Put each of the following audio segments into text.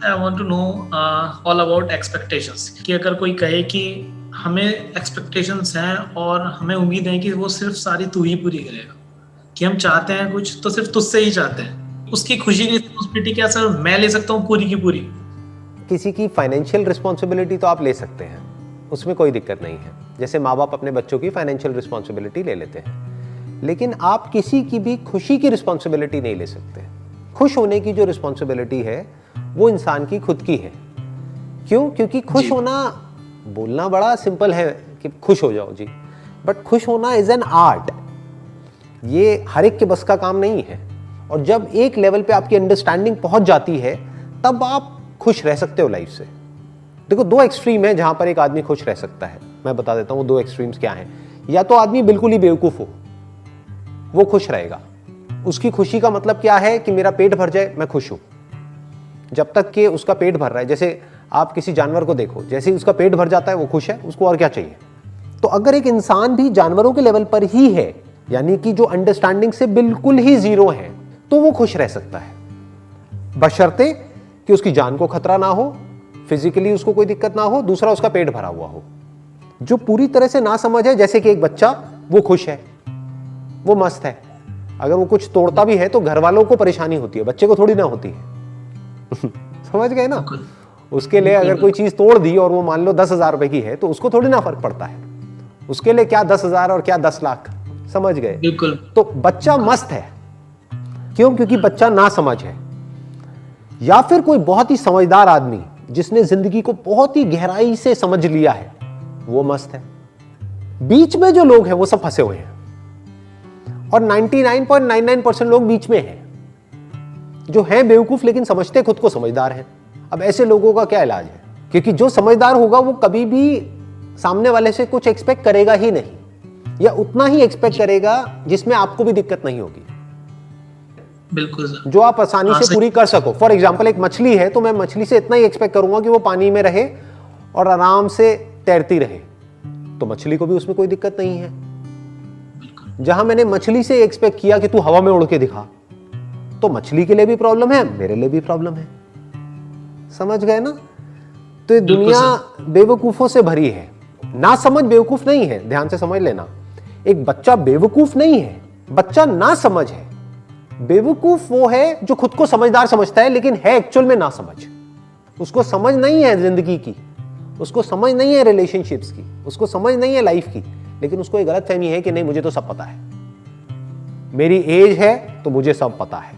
I want to know all about expectations, कि अगर कोई कहे कि हमें एक्सपेक्टेशंस हैं और हमें उम्मीद है कि वो सिर्फ सारी तू ही पूरी करेगा, कि हम चाहते हैं कुछ तो सिर्फ तुझसे ही चाहते हैं, उसकी खुशी की रिस्पॉन्सिबिलिटी क्या सर मैं ले सकता हूँ पूरी की पूरी? किसी की फाइनेंशियल रिस्पॉन्सिबिलिटी तो आप ले सकते हैं, उसमें कोई दिक्कत नहीं है। जैसे माँ बाप अपने बच्चों की फाइनेंशियल रिस्पॉन्सिबिलिटी ले लेते हैं, लेकिन आप किसी की भी खुशी की रिस्पॉन्सिबिलिटी नहीं ले सकते। खुश होने की जो रिस्पॉन्सिबिलिटी है वो इंसान की खुद की है। क्यों? क्योंकि खुश होना, बोलना बड़ा सिंपल है कि खुश हो जाओ जी, बट खुश होना इज एन आर्ट। ये हर एक के बस का काम नहीं है। और जब एक लेवल पे आपकी अंडरस्टैंडिंग पहुंच जाती है तब आप खुश रह सकते हो लाइफ से। देखो, दो एक्सट्रीम है जहां पर एक आदमी खुश रह सकता है। मैं बता देता हूं वो दो एक्सट्रीम्स क्या हैं। या तो आदमी बिल्कुल ही बेवकूफ हो, वो खुश रहेगा। उसकी खुशी का मतलब क्या है कि मेरा पेट भर जाए, मैं खुश हूं। जब तक कि उसका पेट भर रहा है, जैसे आप किसी जानवर को देखो, जैसे ही उसका पेट भर जाता है वो खुश है, उसको और क्या चाहिए। तो अगर एक इंसान भी जानवरों के लेवल पर ही है, यानी कि जो अंडरस्टैंडिंग से बिल्कुल ही जीरो है, तो वो खुश रह सकता है, बशर्ते कि उसकी जान को खतरा ना हो, फिजिकली उसको कोई दिक्कत ना हो, दूसरा उसका पेट भरा हुआ हो। जो पूरी तरह से ना समझ है, जैसे कि एक बच्चा, वो खुश है, वो मस्त है। अगर वो कुछ तोड़ता भी है तो घर वालों को परेशानी होती है, बच्चे को थोड़ी ना होती है। समझ गए ना? उसके लिए अगर कोई चीज तोड़ दी और वो मान लो 10,000 रुपए की है तो उसको थोड़ी ना फर्क पड़ता है। उसके लिए क्या 10,000 और क्या 10 लाख, समझ गए? बिल्कुल। तो बच्चा मस्त है। क्यों? क्योंकि बच्चा ना समझ है। या फिर कोई बहुत ही समझदार आदमी जिसने जिंदगी को बहुत ही गहराई से समझ लिया है, वो मस्त है। बीच में जो लोग हैं वो सब फंसे हुए हैं, और 99.99% लोग बीच में हैं, जो हैं बेवकूफ लेकिन समझते खुद को समझदार हैं। अब ऐसे लोगों का क्या इलाज है? क्योंकि जो समझदार होगा वो कभी भी सामने वाले से कुछ एक्सपेक्ट करेगा ही नहीं, या उतना ही एक्सपेक्ट करेगा जिसमें आपको भी दिक्कत नहीं होगी। बिल्कुल सर। जो आप आसानी से पूरी कर सको। फॉर एग्जाम्पल, एक मछली है तो मैं मछली से इतना ही एक्सपेक्ट करूंगा कि वो पानी में रहे और आराम से तैरती रहे, तो मछली को भी उसमें कोई दिक्कत नहीं है। जहां मैंने मछली से एक्सपेक्ट किया कि तू हवा में उड़ के दिखा, तो मछली के लिए भी प्रॉब्लम है, मेरे लिए भी प्रॉब्लम है। समझ गए ना? तो ये दुनिया बेवकूफों से भरी है। ना समझ बेवकूफ नहीं है, ध्यान से समझ लेना। एक बच्चा बेवकूफ नहीं है, बच्चा ना समझ है। बेवकूफ वो है जो खुद को समझदार समझता है लेकिन है एक्चुअल में ना समझ। उसको समझ नहीं है जिंदगी की, उसको समझ नहीं है रिलेशनशिप्स की, उसको समझ नहीं है लाइफ की, लेकिन उसको एक गलतफहमी है कि नहीं, मुझे तो सब पता है, मेरी एज है तो मुझे सब पता है,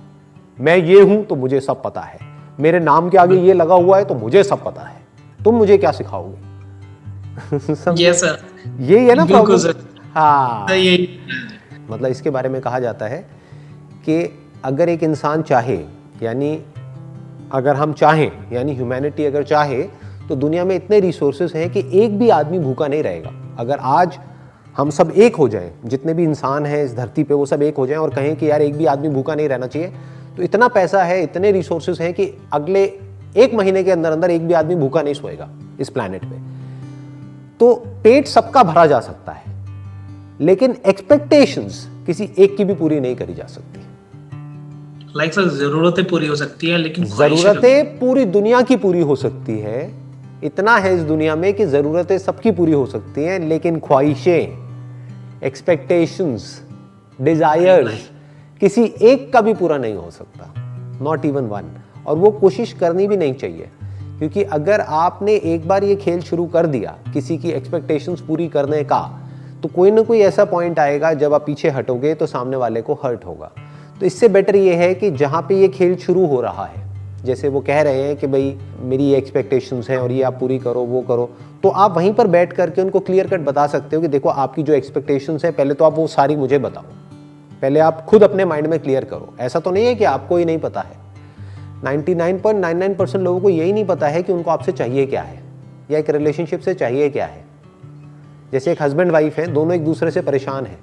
मैं ये हूं तो मुझे सब पता है, मेरे नाम के आगे ये लगा हुआ है तो मुझे सब पता है, तुम मुझे क्या सिखाओगे? यस सर, ये है ना प्रॉब्लम। सर। हाँ, मतलब इसके बारे में कहा जाता है कि अगर एक इंसान चाहे, यानी अगर हम चाहें, यानी ह्यूमैनिटी अगर चाहे, तो दुनिया में इतने रिसोर्सेज हैं कि एक भी आदमी भूखा नहीं रहेगा। अगर आज हम सब एक हो जाएं, जितने भी इंसान हैं इस धरती पे वो सब एक हो जाएं और कहें कि यार एक भी आदमी भूखा नहीं रहना चाहिए, तो इतना पैसा है, इतने रिसोर्सेज हैं कि अगले 1 महीने के अंदर अंदर एक भी आदमी भूखा नहीं सोएगा इस प्लैनेट पे। तो पेट सबका भरा जा सकता है, लेकिन एक्सपेक्टेशंस किसी एक की भी पूरी नहीं करी जा सकती। लाइक सर, जरूरतें पूरी हो सकती है लेकिन जरूरतें पूरी दुनिया की पूरी हो सकती है। इतना है इस दुनिया में कि जरूरतें सबकी पूरी हो सकती हैं, लेकिन ख्वाहिशें, एक्सपेक्टेशंस, डिजायर्स किसी एक का भी पूरा नहीं हो सकता, नॉट इवन वन। और वो कोशिश करनी भी नहीं चाहिए, क्योंकि अगर आपने एक बार ये खेल शुरू कर दिया किसी की एक्सपेक्टेशंस पूरी करने का, तो कोई ना कोई ऐसा पॉइंट आएगा जब आप पीछे हटोगे तो सामने वाले को हर्ट होगा। तो इससे बेटर ये है कि जहाँ पे ये खेल शुरू हो रहा है, जैसे वो कह रहे हैं कि भाई मेरी ये एक्सपेक्टेशंस हैं और ये आप पूरी करो, वो करो, तो आप वहीं पर बैठ करके उनको क्लियर कट बता सकते हो कि देखो आपकी जो एक्सपेक्टेशंस है, पहले तो आप वो सारी मुझे बताओ, पहले आप खुद अपने माइंड में क्लियर करो। ऐसा तो नहीं है कि आपको ही नहीं पता है। 99.99% लोगों को यही नहीं पता है कि उनको आपसे चाहिए क्या है, या एक रिलेशनशिप से चाहिए क्या है। जैसे एक हस्बैंड वाइफ है, दोनों एक दूसरे से परेशान हैं,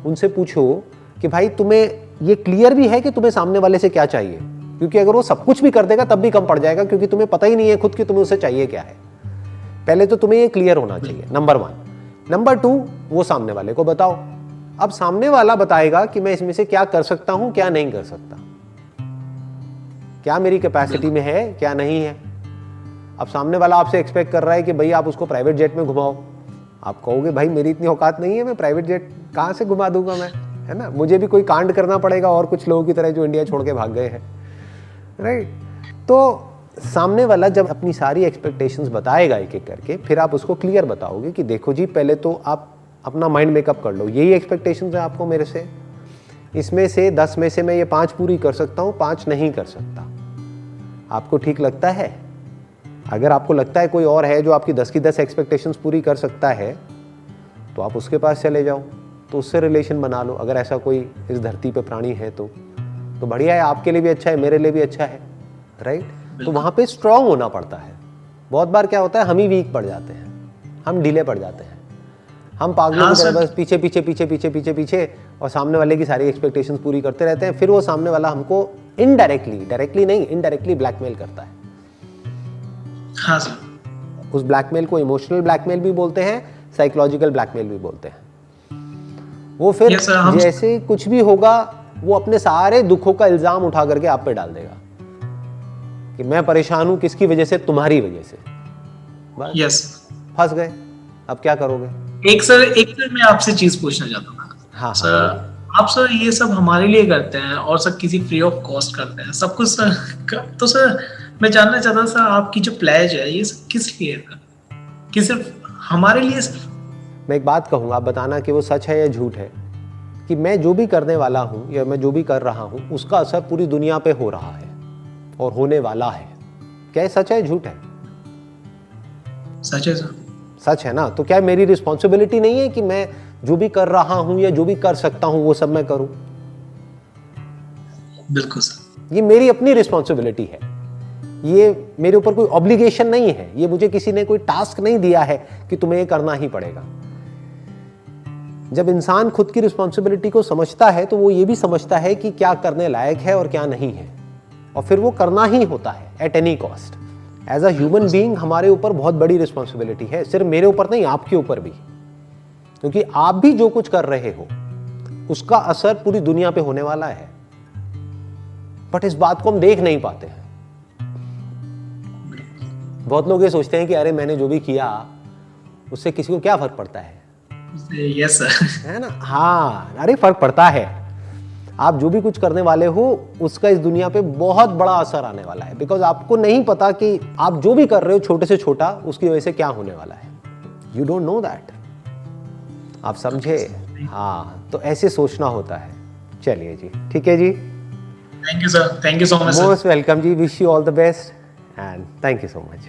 उनसे पूछो कि भाई तुम्हें ये क्लियर भी है कि तुम्हें सामने वाले से क्या चाहिए, क्योंकि अगर वो सब कुछ भी कर देगा तब भी कम पड़ जाएगा, क्योंकि तुम्हें पता ही नहीं है खुद कि तुम्हें उसे चाहिए क्या है। पहले तो तुम्हें ये क्लियर होना चाहिए, नंबर 1। नंबर 2, वो सामने वाले को बताओ। अब सामने वाला बताएगा कि मैं इसमें से क्या कर सकता हूं, क्या नहीं कर सकता। क्या मेरी कैपेसिटी में है, क्या नहीं है। अब सामने वाला आपसे एक्सपेक्ट कर रहा है कि भाई आप उसको प्राइवेट जेट में घुमाओ, आप कहोगे भाई मेरी इतनी औकात नहीं है, मैं प्राइवेट जेट कहाँ से घुमा दूंगा मैं, है ना, मुझे भी कोई कांड करना पड़ेगा और कुछ लोगों की तरह जो इंडिया छोड़ के भाग गए हैं, राइट। तो सामने वाला जब अपनी सारी एक्सपेक्टेशंस बताएगा एक एक करके, फिर आप उसको क्लियर बताओगे कि देखो जी पहले तो आप अपना माइंड मेकअप कर लो, यही एक्सपेक्टेशंस है आपको मेरे से, इसमें से 10 में से मैं ये 5 पूरी कर सकता हूँ, 5 नहीं कर सकता। आपको ठीक लगता है? अगर आपको लगता है कोई और है जो आपकी 10 की 10 एक्सपेक्टेशंस पूरी कर सकता है तो आप उसके पास चले जाओ, तो उससे रिलेशन बना लो। अगर ऐसा कोई इस धरती पे प्राणी है तो बढ़िया है, आपके लिए भी अच्छा है, मेरे लिए भी अच्छा है, राइट। तो वहाँ पे स्ट्रांग होना पड़ता है। बहुत बार क्या होता है, हम ही वीक पड़ जाते हैं, हम ढीले पड़ जाते हैं, हम पागलों की तरह बस पीछे पीछे पीछे पीछे पीछे पीछे और सामने वाले की सारी एक्सपेक्टेशंस पूरी करते रहते हैं। फिर वो सामने वाला हमको इनडायरेक्टली, डायरेक्टली नहीं, इनडायरेक्टली ब्लैकमेल करता है। हाँ सर। उस ब्लैकमेल को इमोशनल ब्लैकमेल भी बोलते हैं, साइकोलॉजिकल ब्लैकमेल भी बोलते हैं। वो फिर जैसे कुछ भी होगा वो अपने सारे दुखों का इल्जाम उठा करके आप पे डाल देगा कि मैं परेशान हूं किसकी वजह से, तुम्हारी वजह से। बस यस, फंस गए, अब क्या करोगे। एक सर मैं आपसे चीज पूछना चाहता हूँ। हाँ सर आप सर ये सब हमारे लिए करते हैं और सर किसी फ्री ऑफ कॉस्ट करते हैं सब कुछ सर, तो सर मैं जानना चाहता हूँ सर आपकी जो प्लेज है ये सब किस लिए है, कि सिर्फ हमारे लिए? मैं एक बात कहूँगा, आप बताना कि वो सच है या झूठ है, कि मैं जो भी करने वाला हूँ या मैं जो भी कर रहा हूँ उसका असर पूरी दुनिया पे हो रहा है और होने वाला है। क्या ये सच है झूठ है? सच है सर। सच है ना, तो क्या मेरी रिस्पॉन्सिबिलिटी नहीं है कि मैं जो भी कर रहा हूं या जो भी कर सकता हूं वो सब मैं करूं? बिल्कुल सर। ये मेरी अपनी रिस्पॉन्सिबिलिटी है, ये मेरे ऊपर कोई ऑब्लिगेशन नहीं है, ये मुझे किसी ने कोई टास्क नहीं दिया है कि तुम्हें ये करना ही पड़ेगा। जब इंसान खुद की रिस्पॉन्सिबिलिटी को समझता है तो वो ये भी समझता है कि क्या करने लायक है और क्या नहीं है, और फिर वो करना ही होता है at any cost. As a human being हमारे ऊपर बहुत बड़ी रिस्पॉन्सिबिलिटी है, सिर्फ मेरे ऊपर नहीं, आपके ऊपर भी, क्योंकि आप भी जो कुछ कर रहे हो उसका असर पूरी दुनिया पे होने वाला है। बट इस बात को हम देख नहीं पाते हैं। बहुत लोग ये सोचते हैं कि अरे मैंने जो भी किया उससे किसी को क्या फर्क पड़ता है। यस सर, है ना, हाँ, अरे फर्क पड़ता है। आप जो भी कुछ करने वाले हो उसका इस दुनिया पे बहुत बड़ा असर आने वाला है, बिकॉज आपको नहीं पता कि आप जो भी कर रहे हो छोटे से छोटा उसकी वजह से क्या होने वाला है। You don't know that. आप समझे? हाँ, तो ऐसे सोचना होता है। चलिए जी, ठीक है जी, thank you sir, thank you so much. Most welcome जी, wish you all the best and thank you so much.